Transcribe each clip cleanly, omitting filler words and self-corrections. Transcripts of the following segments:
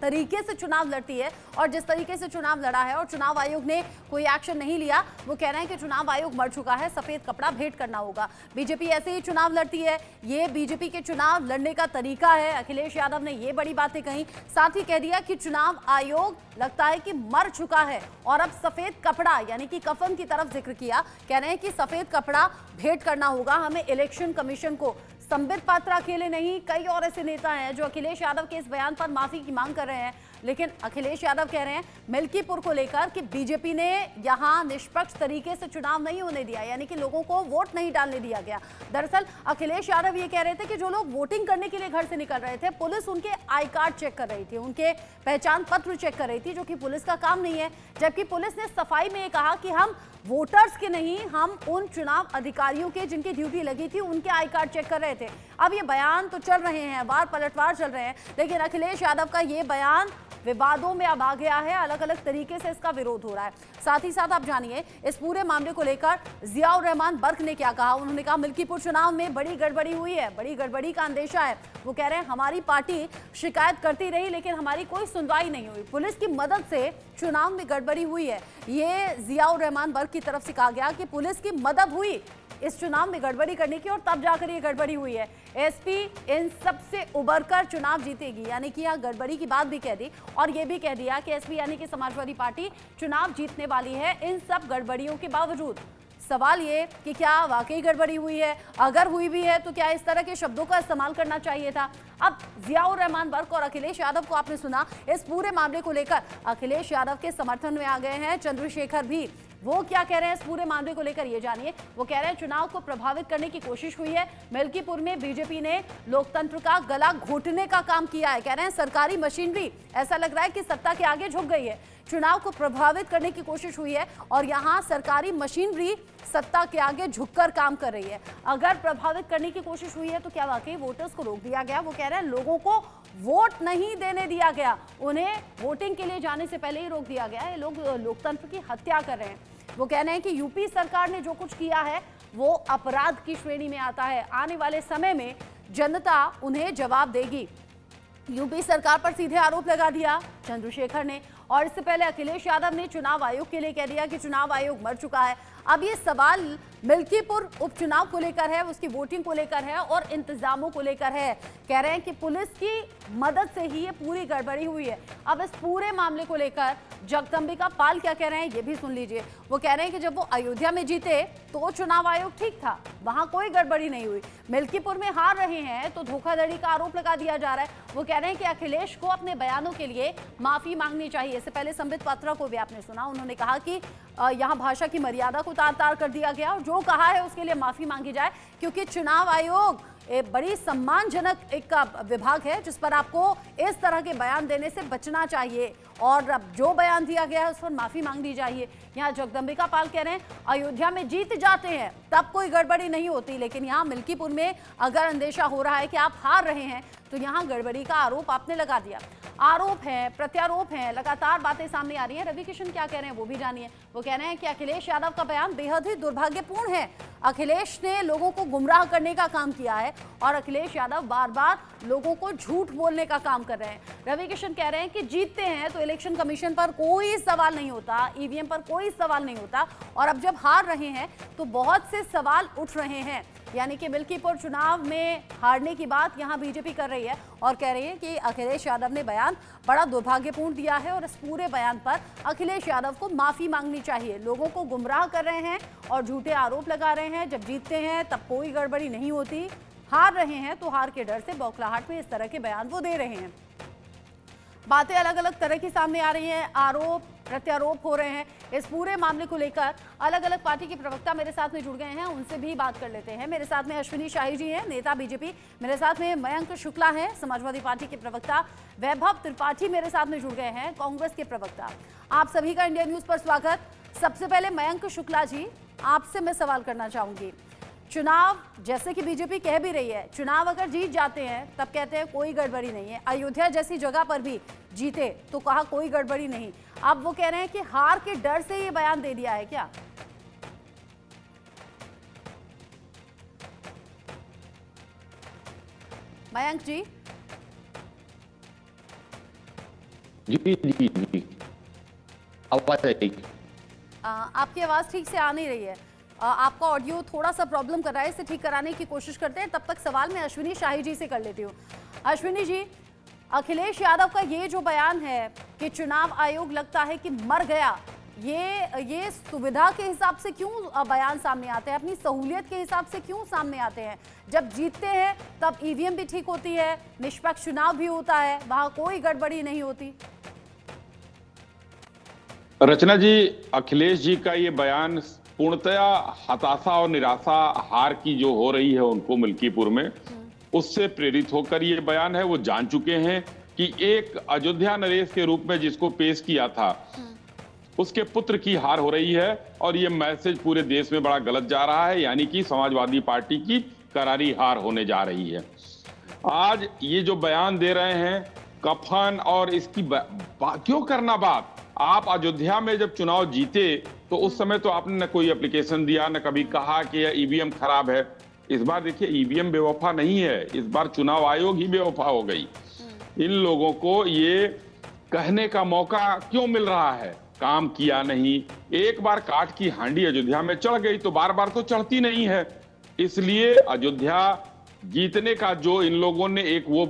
तरीके से चुनाव लड़ती है और जिस तरीके से चुनाव लड़ा है और चुनाव आयोग ने कोई एक्शन नहीं लिया, वो कह रहे हैं कि चुनाव आयोग मर चुका है, सफेद कपड़ा भेंट करना होगा। बीजेपी ऐसे ही चुनाव लड़ती है, ये बीजेपी के चुनाव लड़ने का तरीका है। अखिलेश यादव ने ये बड़ी बातें कही, साथ ही कह दिया कि चुनाव आयोग लगता है कि मर चुका है और अब सफेद कपड़ा यानी कि कफन की तरफ जिक्र किया। कह रहे हैं कि सफेद कपड़ा भेंट करना होगा हमें इलेक्शन कमीशन को। संबित पात्रा अकेले नहीं, कई और ऐसे नेता हैं जो अखिलेश यादव के इस बयान पर माफी की मांग कर रहे हैं। लेकिन अखिलेश यादव कह रहे हैं मिल्कीपुर को लेकर कि बीजेपी ने यहां निष्पक्ष तरीके से चुनाव नहीं होने दिया, यानी कि लोगों को वोट नहीं डालने दिया गया। दरअसल अखिलेश यादव ये कह रहे थे कि जो लोग वोटिंग करने के लिए घर से निकल रहे थे, पुलिस उनके आई कार्ड चेक कर रही थी, उनके पहचान पत्र चेक कर रही थी, जो कि पुलिस का काम नहीं है। जबकि पुलिस ने सफाई में कहा कि हम वोटर्स के नहीं, हम उन चुनाव अधिकारियों के जिनकी ड्यूटी लगी थी उनके आई कार्ड चेक कर रहे थे। अब ये बयान तो चल रहे हैं, वार पलटवार चल रहे हैं, लेकिन अखिलेश यादव का ये बयान विवादों में अब आ गया है, अलग अलग तरीके से इसका विरोध हो रहा है। साथ ही साथ आप जानिए इस पूरे मामले को लेकर जियाउर रहमान बर्क ने क्या कहा। उन्होंने कहा मिल्कीपुर चुनाव में बड़ी गड़बड़ी हुई है, बड़ी गड़बड़ी का अंदेशा है। वो कह रहे हैं हमारी पार्टी शिकायत करती रही लेकिन हमारी कोई सुनवाई नहीं हुई, पुलिस की मदद से चुनाव में गड़बड़ी हुई है। ये जियाउर रहमान बर्क की तरफ से कहा गया कि पुलिस की मदद हुई इस चुनाव में गड़बड़ी करने की और तब जाकर ये गड़बड़ी हुई है। एसपी इन सब से उबरकर चुनाव जीतेगी, यानी कि यहाँ गड़बड़ी की बात भी कह दी और ये भी कह दिया कि एसपी यानी कि समाजवादी पार्टी चुनाव जीतने वाली है इन सब गड़बड़ियों के बावजूद। सवाल ये कि क्या वाकई गड़बड़ी हुई है, अगर हुई भी है तो क्या इस तरह के शब्दों का इस्तेमाल करना चाहिए था। अब जियाउर रहमान बर्क और अखिलेश यादव को आपने सुना, इस पूरे मामले को लेकर अखिलेश यादव के समर्थन में आ गए हैं चंद्रशेखर भी। वो क्या कह रहे हैं इस पूरे मामले को लेकर ये जानिए। वो कह रहे हैं चुनाव को प्रभावित करने की कोशिश हुई है, मिल्कीपुर में बीजेपी ने लोकतंत्र का गला घोटने का काम किया है। कह रहे हैं सरकारी मशीनरी ऐसा लग रहा है कि सत्ता के आगे झुक गई है, चुनाव को प्रभावित करने की कोशिश हुई है और यहाँ सरकारी मशीनरी सत्ता के आगे झुककर काम कर रही है। अगर प्रभावित करने की कोशिश हुई है तो क्या वाकई वोटर्स को रोक दिया गया। वो कह रहे हैं लोगों को वोट नहीं देने दिया गया, उन्हें वोटिंग के लिए जाने से पहले ही रोक दिया गया है। लोग लोकतंत्र की हत्या कर रहे हैं। वो कह रहे हैं कि यूपी सरकार ने जो कुछ किया है वो अपराध की श्रेणी में आता है, आने वाले समय में जनता उन्हें जवाब देगी। यूपी सरकार पर सीधे आरोप लगा दिया चंद्रशेखर ने और इससे पहले अखिलेश यादव ने चुनाव आयोग के लिए कह दिया कि चुनाव आयोग मर चुका है। अब ये सवाल मिल्कीपुर उपचुनाव को लेकर है, उसकी वोटिंग को लेकर है और इंतजामों को लेकर है। कह रहे हैं कि पुलिस की मदद से ही ये पूरी गड़बड़ी हुई है। अब इस पूरे मामले को लेकर जगदंबिका पाल क्या कह रहे हैं ये भी सुन लीजिए। वो कह रहे हैं कि जब वो अयोध्या में जीते तो चुनाव आयोग ठीक था, वहां कोई गड़बड़ी नहीं हुई। मिल्कीपुर में हार रहे हैं तो धोखाधड़ी का आरोप लगा दिया जा रहा है। वो कह रहे हैं कि अखिलेश को अपने बयानों के लिए माफी मांगनी चाहिए। इससे पहले संबित पात्रा को भी आपने सुना, उन्होंने कहा कि यहाँ भाषा की मर्यादा को तार-तार कर दिया गया और जो कहा है उसके लिए माफी मांगी जाए, क्योंकि चुनाव आयोग एक बड़ी सम्मानजनक एक विभाग है जिस पर आपको इस तरह के बयान देने से बचना चाहिए और अब जो बयान दिया गया है उस पर माफी मांगनी चाहिए। यहाँ जगदंबिका पाल कह रहे हैं अयोध्या में जीत जाते हैं तब कोई गड़बड़ी नहीं होती, लेकिन यहाँ मिल्कीपुर में अगर अंदेशा हो रहा है कि आप हार रहे हैं तो यहाँ गड़बड़ी का आरोप आपने लगा दिया। आरोप है, प्रत्यारोप है, लगातार बातें सामने आ रही हैं। रवि किशन क्या कह रहे हैं वो भी जानिए। वो कह रहे हैं कि अखिलेश यादव का बयान बेहद ही दुर्भाग्यपूर्ण है। अखिलेश ने लोगों को गुमराह करने का काम किया है और अखिलेश यादव बार बार लोगों को झूठ बोलने का काम कर रहे हैं। रवि किशन कह रहे हैं कि जीतते हैं तो इलेक्शन कमीशन पर कोई सवाल नहीं होता, ईवीएम पर कोई सवाल नहीं होता और अब जब हार रहे हैं तो बहुत से सवाल उठ रहे हैं। यानी कि मिल्कीपुर चुनाव में हारने की बात यहां बीजेपी कर रही है और कह रही है कि अखिलेश यादव ने बयान बड़ा दुर्भाग्यपूर्ण दिया है और इस पूरे बयान पर अखिलेश यादव को माफी मांगनी चाहिए। लोगों को गुमराह कर रहे हैं और झूठे आरोप लगा रहे हैं। जब जीतते हैं तब कोई गड़बड़ी नहीं होती, हार रहे हैं तो हार के डर से बौखलाहट में इस तरह के बयान वो दे रहे हैं। बातें अलग अलग तरह की सामने आ रही हैं, आरोप प्रत्यारोप हो रहे हैं। इस पूरे मामले को लेकर अलग अलग पार्टी के प्रवक्ता मेरे साथ में जुड़ गए हैं, उनसे भी बात कर लेते हैं। मेरे साथ में अश्विनी शाही जी हैं, नेता बीजेपी। मेरे साथ में मयंक शुक्ला हैं, समाजवादी पार्टी के प्रवक्ता। वैभव त्रिपाठी मेरे साथ में जुड़ गए हैं, कांग्रेस के प्रवक्ता। आप सभी का इंडिया न्यूज पर स्वागत। सबसे पहले मयंक शुक्ला जी, आपसे मैं सवाल करना चाहूंगी। चुनाव जैसे कि बीजेपी कह भी रही है, चुनाव अगर जीत जाते हैं तब कहते हैं कोई गड़बड़ी नहीं है, अयोध्या जैसी जगह पर भी जीते तो कहा कोई गड़बड़ी नहीं। अब वो कह रहे हैं कि हार के डर से ये बयान दे दिया है क्या? मयंक जी, जी जी जी, आवाज आएगी। आपकी आवाज़ ठीक से आ नहीं रही है। आपका ऑडियो थोड़ा सा प्रॉब्लम कर रहा है, इसे ठीक कराने की कोशिश करते हैं। तब तक सवाल मैं अश्विनी शाही जी से कर लेती हूँ। अश्विनी जी, अखिलेश यादव का ये जो बयान है कि चुनाव आयोग लगता है कि मर गया, ये सुविधा के हिसाब से क्यों बयान सामने आते हैं, अपनी सहूलियत के हिसाब से क्यों सामने आते हैं? जब जीतते हैं तब ईवीएम भी ठीक होती है, निष्पक्ष चुनाव भी होता है, वहां कोई गड़बड़ी नहीं होती। रचना जी, अखिलेश जी का ये बयान पूर्णतया हताशा और निराशा, हार की जो हो रही है उनको मिल्कीपुर में, उससे प्रेरित होकर ये बयान है। वो जान चुके हैं कि एक अयोध्या नरेश के रूप में जिसको पेश किया था, उसके पुत्र की हार हो रही है और ये मैसेज पूरे देश में बड़ा गलत जा रहा है, यानी कि समाजवादी पार्टी की करारी हार होने जा रही है। आज ये जो बयान दे रहे हैं कफन और इसकी क्यों करना बात, आप अयोध्या में जब चुनाव जीते तो उस समय तो आपने न कोई एप्लीकेशन दिया, न कभी कहा कि यह ईवीएम खराब है। इस बार देखिए ईवीएम बेवफा नहीं है, इस बार चुनाव आयोग ही बेवफा हो गई। इन लोगों को ये कहने का मौका क्यों मिल रहा है, काम किया नहीं। एक बार काठ की हांडी अयोध्या में चढ़ गई तो बार बार तो चढ़ती नहीं है। इसलिए अयोध्या जीतने का जो इन लोगों ने एक वो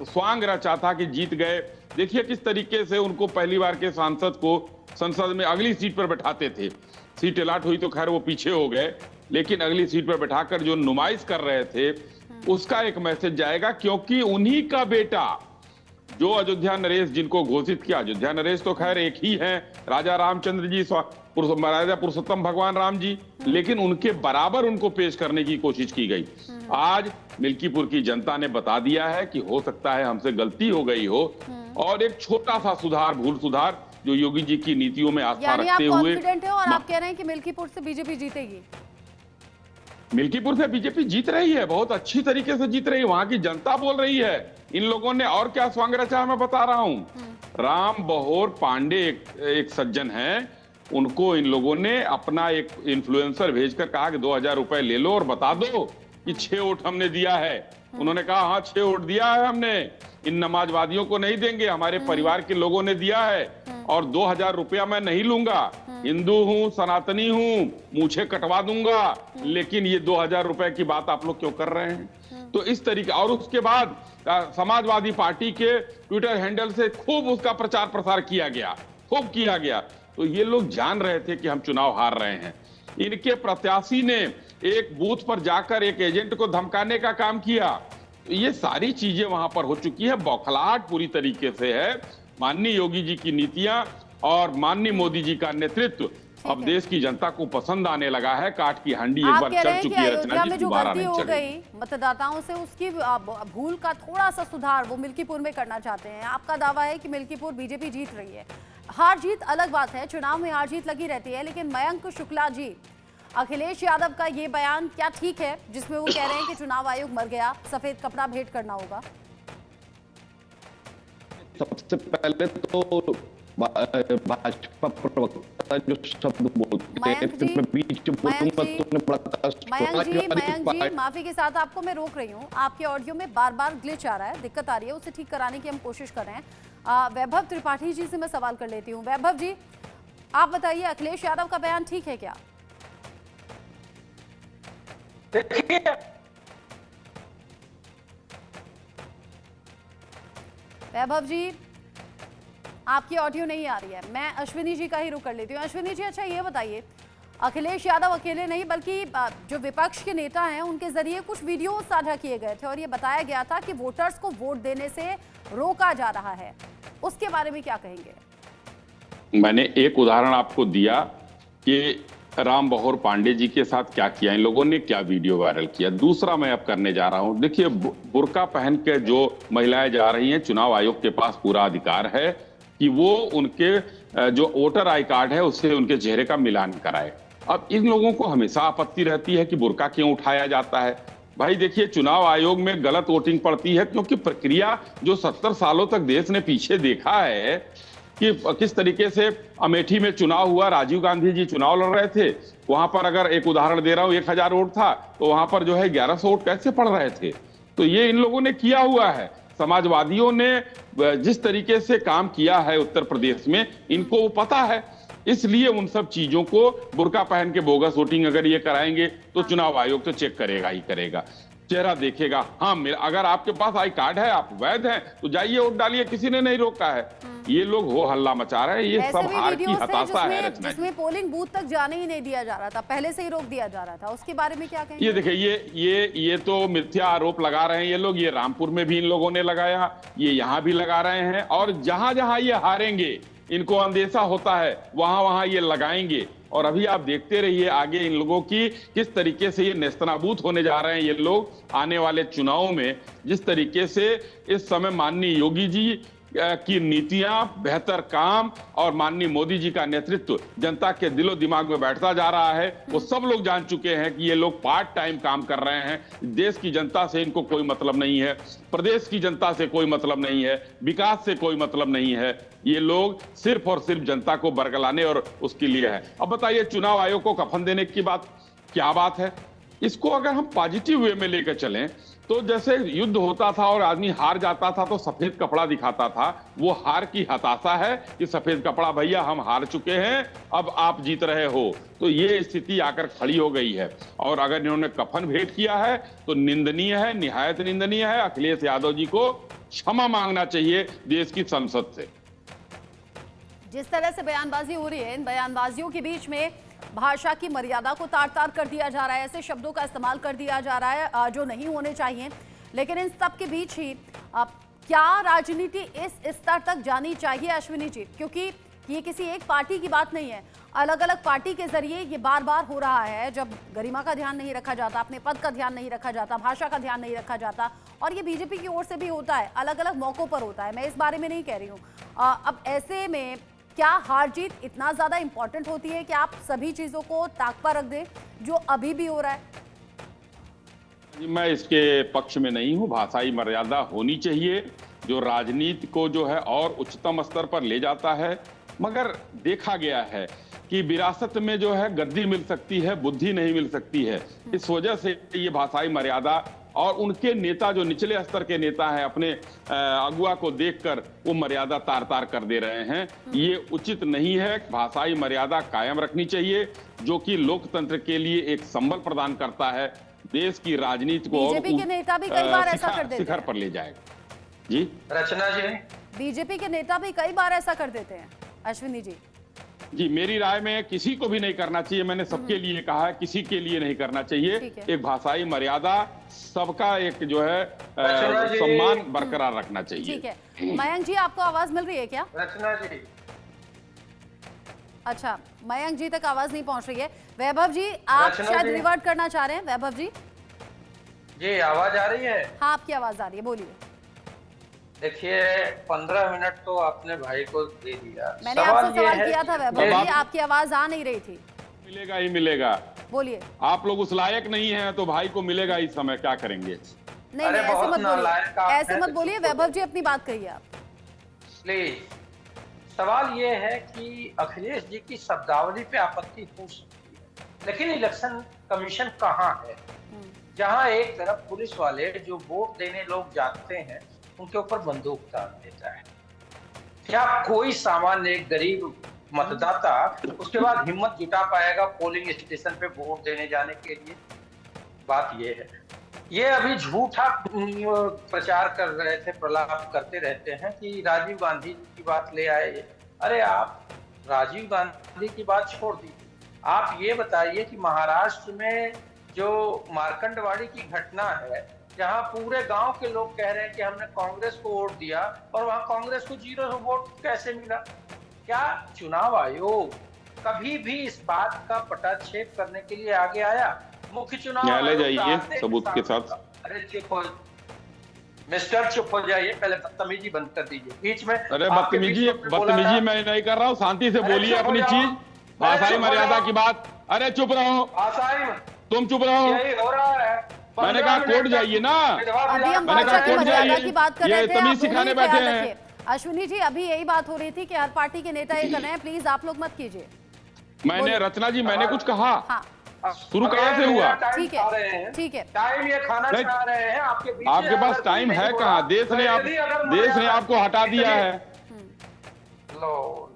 स्वांग रचा था कि जीत गए, देखिए किस तरीके से उनको पहली बार के सांसद को संसद में अगली सीट पर बैठाते थे। सीट अलाट हुई तो खैर वो पीछे हो गए, लेकिन अगली सीट पर बैठाकर जो नुमाइश कर रहे थे उसका एक मैसेज जाएगा, क्योंकि उन्हीं का बेटा जो अयोध्या नरेश जिनको घोषित किया, अयोध्या नरेश तो खैर एक ही है, राजा रामचंद्र जी, राजा पुरुषोत्तम भगवान राम जी, लेकिन उनके बराबर उनको पेश करने की कोशिश की गई। आज मिल्कीपुर की जनता ने बता दिया है कि हो सकता है हमसे गलती हो गई हो और एक छोटा सा सुधार, भूल सुधार जो योगी जी की नीतियों में आस्था रखते हुए, कॉन्फिडेंट है और आप कह रहे हैं कि मिल्कीपुर से बीजेपी जीतेगी। मिल्कीपुर से बीजेपी जीत रही है, बहुत अच्छी तरीके से जीत रही है, वहां की जनता बोल रही है। इन लोगों ने और क्या स्वांग रचा मैं बता रहा हूं। राम बहोर पांडे एक सज्जन हैं, उनको इन लोगों ने अपना एक इन्फ्लुएंसर भेजकर कहा कि 2000 रुपए ले लो और बता दो कि 6 वोट हमने दिया है। उन्होंने कहा हाँ 6 वोट दिया है हमने, इन नमाजवादियों को नहीं देंगे, हमारे परिवार के लोगों ने दिया है और 2000 रुपया मैं नहीं लूंगा, हिंदू हूं, सनातनी हूं, मूछे कटवा दूंगा, लेकिन ये 2000 रुपए की बात आप लोग क्यों कर रहे हैं। तो इस तरीके, और उसके बाद समाजवादी पार्टी के ट्विटर हैंडल से खूब उसका प्रचार प्रसार किया गया, खूब किया गया। तो ये लोग जान रहे थे कि हम चुनाव हार रहे हैं। इनके प्रत्याशी ने एक बूथ पर जाकर एक एजेंट को धमकाने का काम किया। ये सारी चीजें वहां पर हो चुकी है, बौखलाहट पूरी तरीके से है। माननीय योगी जी की नीतियां और माननीय मोदी जी का नेतृत्व अब देश की जनता को पसंद आने लगा है। काठ की हांडी एक बार चढ़ चुकी है, रचना जी, दोबारा नहीं चढ़ेगी। गई मतदाताओं से उसकी भूल का थोड़ा सा सुधार वो मिल्कीपुर में करना चाहते हैं। आपका दावा है कि मिल्कीपुर बीजेपी जीत रही है। हार जीत अलग बात है, चुनाव में हार जीत लगी रहती है, लेकिन मयंक शुक्ला जी, अखिलेश यादव का ये बयान क्या ठीक है जिसमें वो कह रहे हैं कि चुनाव आयोग मर गया, सफेद कपड़ा भेंट करना होगा? सबसे पहले तो भाजपा प्रवक्ता जो शब्द बोलते हैं, मैं बीच बोलूंगा तो उन्हें बड़ा कष्ट होगा। मयंक जी, माफी के साथ आपको मैं रोक रही हूँ, आपके ऑडियो में बार बार ग्लिच आ रहा है, दिक्कत आ रही है, उसे ठीक कराने की हम कोशिश कर रहे हैं। वैभव त्रिपाठी जी से मैं सवाल कर लेती हूँ। वैभव जी, आप बताइए, अखिलेश यादव का बयान ठीक है क्या? वैभव जी, आपकी ऑडियो नहीं आ रही है, मैं अश्विनी जी का ही रुख कर लेती हूँ। अश्विनी जी, अच्छा ये बताइए, अखिलेश यादव अकेले नहीं बल्कि जो विपक्ष के नेता हैं उनके जरिए कुछ वीडियो साझा किए गए थे और ये बताया गया था कि वोटर्स को वोट देने से रोका जा रहा है, उसके बारे में क्या कहेंगे? मैंने एक उदाहरण आपको दिया कि राम बहोर पांडे जी के साथ क्या किया, इन लोगों ने क्या वीडियो वायरल किया। दूसरा मैं अब करने जा रहा हूं, देखिए बुर्का पहन के जो महिलाएं जा रही हैं, चुनाव आयोग के पास पूरा अधिकार है कि वो उनके जो वोटर आई कार्ड है उससे उनके चेहरे का मिलान कराए। अब इन लोगों को हमेशा आपत्ति रहती है कि बुर्का क्यों उठाया जाता है। भाई देखिए, चुनाव आयोग में गलत वोटिंग पड़ती है क्योंकि प्रक्रिया जो 70 सालों तक देश ने पीछे देखा है कि किस तरीके से अमेठी में चुनाव हुआ, राजीव गांधी जी चुनाव लड़ रहे थे, वहां पर अगर एक उदाहरण दे रहा हूं 1000 वोट था तो वहां पर जो है 1100 वोट कैसे पड़ रहे थे। तो ये इन लोगों ने किया हुआ है। समाजवादियों ने जिस तरीके से काम किया है उत्तर प्रदेश में, इनको वो पता है, इसलिए उन सब चीजों को बुर्का पहन के बोगस वोटिंग अगर ये कराएंगे तो चुनाव आयोग तो चेक करेगा ही करेगा, चेहरा देखेगा। हाँ, अगर आपके पास आई कार्ड है, आप वैध हैं, तो जाइए वोट डालिए, किसी ने नहीं रोका है। ये लोग हो हल्ला मचा रहे हैं, ये सब हार की हताशा है रचना। जिसमें पोलिंग बूथ तक जाने ही नहीं दिया जा रहा था, पहले से ही रोक दिया जा रहा था, उसके बारे में क्या कहेंगे? ये देखिए, ये तो मिथ्या आरोप लगा रहे हैं ये लोग। ये रामपुर में भी इन लोगों ने लगाया, ये यहाँ भी लगा रहे हैं, और जहां जहां ये हारेंगे, इनको अंदेशा होता है, वहां वहां ये लगाएंगे। और अभी आप देखते रहिए आगे इन लोगों की किस तरीके से ये नेस्तनाबूत होने जा रहे हैं ये लोग आने वाले चुनावों में। जिस तरीके से इस समय माननीय योगी जी की नीतियां, बेहतर काम और माननीय मोदी जी का नेतृत्व जनता के दिलो दिमाग में बैठता जा रहा है, वो सब लोग जान चुके हैं कि ये लोग पार्ट टाइम काम कर रहे हैं। देश की जनता से इनको कोई मतलब नहीं है, प्रदेश की जनता से कोई मतलब नहीं है, विकास से कोई मतलब नहीं है। ये लोग सिर्फ और सिर्फ जनता को बरगलाने और उसके लिए है। अब बताइए, चुनाव आयोग को कफन देने की बात क्या बात है? इसको अगर हम पॉजिटिव वे में लेकर चलें तो जैसे युद्ध होता था और आदमी हार जाता था तो सफेद कपड़ा दिखाता था, वो हार की हताशा है कि सफेद कपड़ा, भैया हम हार चुके हैं, अब आप जीत रहे हो। तो ये स्थिति आकर खड़ी हो गई है। और अगर इन्होंने कफन भेंट किया है तो निंदनीय है, निहायत निंदनीय है। अखिलेश यादव जी को क्षमा मांगना चाहिए देश की संसद से। जिस तरह से बयानबाजी हो रही है, इन बयानबाजियों के बीच में भाषा की मर्यादा को तार तार कर दिया जा रहा है, ऐसे शब्दों का इस्तेमाल कर दिया जा रहा है जो नहीं होने चाहिए। लेकिन इन सब के बीच ही क्या राजनीति इस स्तर तक जानी चाहिए अश्विनी जी? क्योंकि ये किसी एक पार्टी की बात नहीं है, अलग अलग पार्टी के जरिए ये बार बार हो रहा है। जब गरिमा का ध्यान नहीं रखा जाता, अपने पद का ध्यान नहीं रखा जाता, भाषा का ध्यान नहीं रखा जाता, और ये बीजेपी की ओर से भी होता है, अलग अलग मौकों पर होता है। मैं इस बारे में नहीं कह रही हूँ। अब ऐसे में क्या हार जीत इतना ज्यादा इंपॉर्टेंट होती है कि आप सभी चीजों को ताक पर रख दें जो अभी भी हो रहा है? मैं इसके पक्ष में नहीं हूं। भाषाई मर्यादा होनी चाहिए, जो राजनीति को जो है और उच्चतम स्तर पर ले जाता है। मगर देखा गया है कि विरासत में जो है गद्दी मिल सकती है, बुद्धि नहीं मिल सकती है। इस वजह से ये भाषाई मर्यादा और उनके नेता जो निचले स्तर के नेता हैं, अपने अगुआ को देखकर वो मर्यादा तार तार कर दे रहे हैं। ये उचित नहीं है। भाषाई मर्यादा कायम रखनी चाहिए, जो कि लोकतंत्र के लिए एक संबल प्रदान करता है, देश की राजनीति को बीजेपी के नेता भी कई बार ऐसा कर देते हैं, शिखर पर ले जाएगा। जी रचना जी, बीजेपी के नेता भी कई बार ऐसा कर देते हैं अश्विनी जी। जी, मेरी राय में किसी को भी नहीं करना चाहिए। मैंने सबके लिए कहा है, किसी के लिए नहीं करना चाहिए। एक भाषाई मर्यादा, सबका एक जो है सम्मान बरकरार रखना चाहिए। ठीक है। मयंक जी, आपको आवाज मिल रही है क्या? रचना जी, अच्छा, मयंक जी तक आवाज नहीं पहुंच रही है। वैभव जी, आप शायद रिवर्ट करना चाह रहे हैं। वैभव जी, आवाज आ रही है? हाँ, आपकी आवाज आ रही है, बोलिए। देखिए, 15 मिनट तो आपने भाई को दे दिया। मैंने आपसे सवाल किया था वैभव जी, आपकी आवाज आ नहीं रही थी। मिलेगा ही मिलेगा, बोलिए। आप लोग उस लायक नहीं हैं तो भाई को मिलेगा इस समय, क्या करेंगे? नहीं, ऐसे मत बोलिए, ऐसे मत बोलिए। वैभव जी, अपनी बात कहिए आप प्लीज। सवाल ये है कि अखिलेश जी की शब्दावली पे आपत्ति हो सकती है, लेकिन इलेक्शन कमीशन कहाँ है? जहाँ एक तरफ पुलिस वाले जो वोट देने लोग जाते हैं उनके ऊपर बंदूक तान देता है, क्या कोई सामान्य एक गरीब मतदाता उसके बाद हिम्मत जुटा पाएगा पोलिंग स्टेशन पे वोट देने जाने के लिए? बात ये है। ये अभी झूठा प्रचार कर रहे थे, प्रलाप करते रहते हैं कि राजीव गांधी की बात ले आए। अरे आप राजीव गांधी की बात छोड़ दीजिए, आप ये बताइए कि महाराष्ट्र में जो मार्कंडवाड़ी की घटना है, जहां पूरे गांव के लोग कह रहे हैं कि हमने कांग्रेस को वोट दिया और वहां कांग्रेस को 0 वोट कैसे मिला? क्या चुनाव आयोग कभी भी इस बात का पटाक्षेप करने के लिए आगे आया? मुख्य चुनाव न्यायालय जाइए सबूत के साथ। अरे चुप हो मिस्टर, चुप हो जाइए, पहले बदतमीजी बंद कर दीजिए बीच में। अरे बदतमीजी मैं नहीं कर रहा हूँ, शांति से बोलिए अपनी चीज। भाषाई मर्यादा की बात। अरे चुप रहो, तुम चुप रहो। यही हो रहा है। मैंने कहा कोर्ट जाइए ना, अभी हम मैंने कहा कोर्ट जाइए, की बात कर रहे ये थे, तमीज सिखाने बैठे हैं। अश्विनी जी, अभी यही बात हो रही थी कि हर पार्टी के नेता ये कर रहे हैं, प्लीज आप लोग मत कीजिए। मैंने रचना जी, मैंने कुछ कहा? हाँ, शुरू कहाँ से हुआ? ठीक है, ठीक है। टाइम ये खाना नहीं, खा रहे हैं आपके बीच आपके में, पास अगर टाइम कोई है नहीं कहाँ? बोला, देश तो ने यदि अगर मुझे आपको हटा दिया है। लो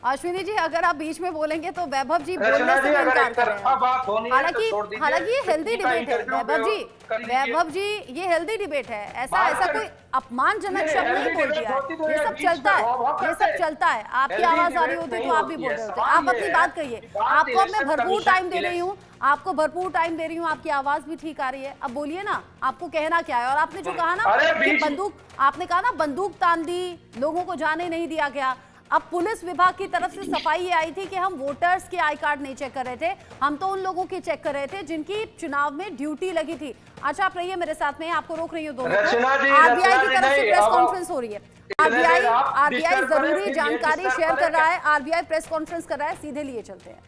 अश्विनी जी, अगर आप बीच में बोलेंगे तो वैभव जी रचना बोलने से जी, अगर इनकार एक कर रहे तरफा बात होनी हैं। है तो छोड़ दीजिए। हालांकि ये हेल्दी किसी का डिबेट है इंटरव्यू वैभव जी, ये हेल्दी डिबेट है। ऐसा कोई अपमानजनक शब्द नहीं बोल दिया है। ये सब चलता है, ये सब चलता है। आपकी आवाज आ रही होती तो आप भी बोल रहे होते। आप अपनी बात कहिए। आपको अब मैं भरपूर टाइम दे रही हूँ, आपको भरपूर टाइम दे रही हूँ। आपकी आवाज भी ठीक आ रही है। अब बोलिए ना, आपको कहना क्या है। और आपने जो कहा ना कि बंदूक, आपने कहा ना बंदूक तान दी, लोगों को जाने नहीं दिया गया। अब पुलिस विभाग की तरफ से सफाई ये आई थी कि हम वोटर्स के आई कार्ड नहीं चेक कर रहे थे, हम तो उन लोगों की चेक कर रहे थे जिनकी चुनाव में ड्यूटी लगी थी। अच्छा, आप रहिए मेरे साथ में, आपको रोक रही हूँ दोनों को। आरबीआई की तरफ से प्रेस कॉन्फ्रेंस हो रही है। आरबीआई जरूरी जानकारी शेयर कर रहा है। आरबीआई प्रेस कॉन्फ्रेंस कर रहा है, सीधे लिए चलते हैं।